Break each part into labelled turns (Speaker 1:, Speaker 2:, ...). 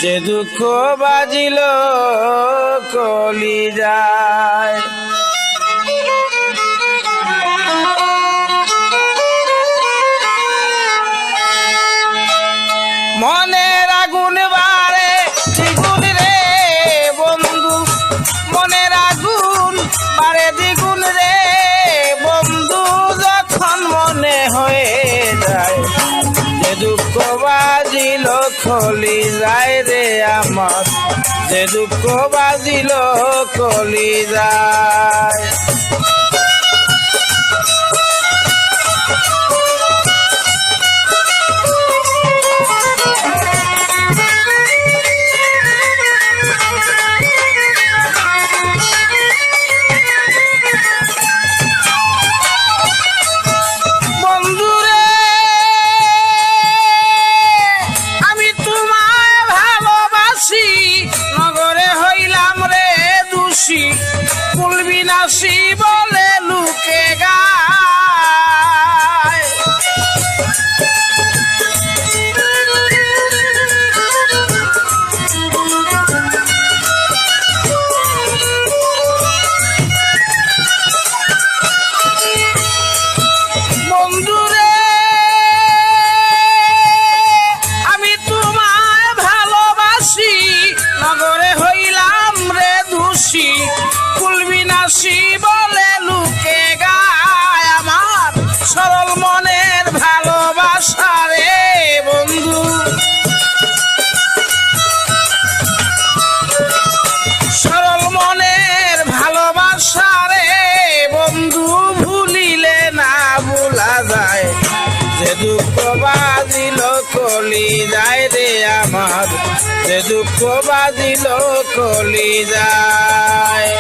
Speaker 1: যে দুঃখ বাজিল কলিজায়। মনের আগুন বাড়ে দ্বিগুণ রে বন্ধু, মনের আগুন বাড়ে দ্বিগুণ রে বন্ধু, যখন মনে হয়ে যায় যে দুঃখ বাজিল কলিজায় রে আমার, যে দুঃখ বাজিল কলিজায়। কুলবিনাশী বলে লুকে গায়, বন্ধুরে আমি তোমায় ভালোবাসি, নগরে হইলাম রে দোষী, কুলবিনাশী বলে লুকে গায় আমার সরল মনের ভালোবাসা রে বন্ধু। সরল মনের ভালোবাসা রে বন্ধু, ভুলিলে না ভুলা যায়, যে দুঃখ বাজিল কলিজায় রে আমার, যে দুঃখ বাজিল কলিজায়।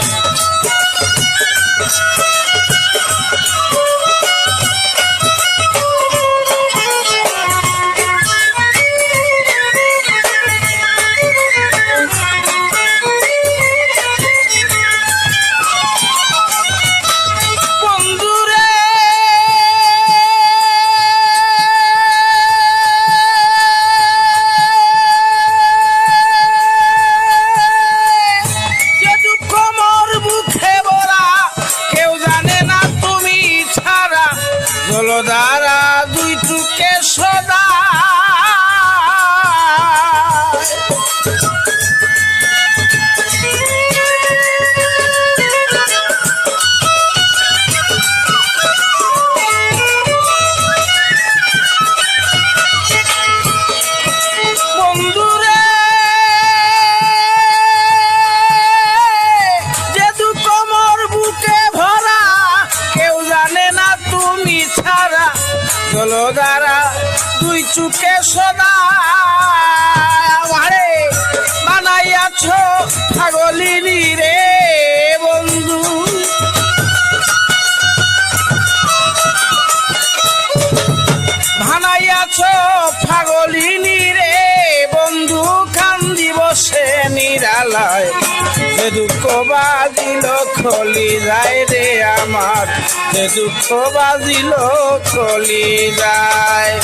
Speaker 1: জলধারা দুই চুকে সদা, বন্ধুরে যে দুঃখ মোর বুকে ভরা, কেউ জানে না তুমি ছাড়া, জলধারা দুই চুকে সদা আমারে বানাইয়াছ পাগলিনী রে বন্ধু। বানাইয়াছ পাগলিনী রে বন্ধু, কান্দি বসে নিরালায়, যে দুঃখ বাজিল কলিজায় রে আমার, যে দুঃখ বাজিল কলিজায়।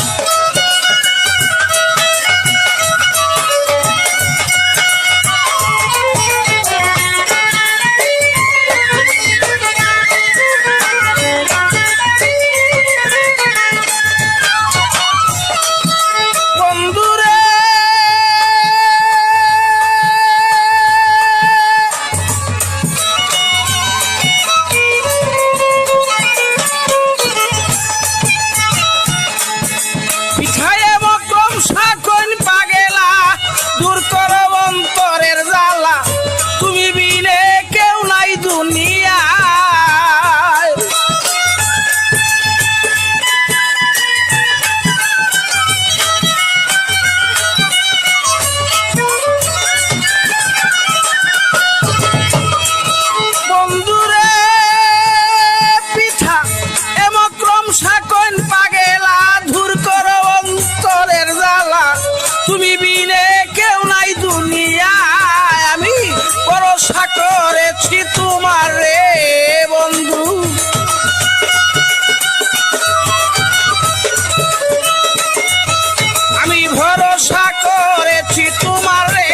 Speaker 1: ভরসা করেছি তোমারে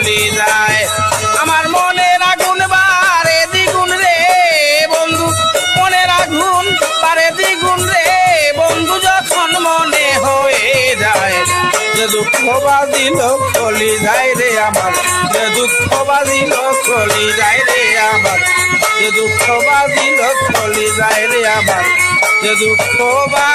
Speaker 1: কলি যায় আমার মনের আগুন বারে দ্বিগুণ রে বন্ধু মনের আগুন বারে দ্বিগুণ রে বন্ধু যখন মনে হয়ে যায় যে দুঃখ বাঁধিল কলি যায় রে আমার যে দুঃখ বাঁধিল কলি যায় রে আমার যে দুঃখ বাঁধিল কলি যায় রে আমার যে দুঃখ বা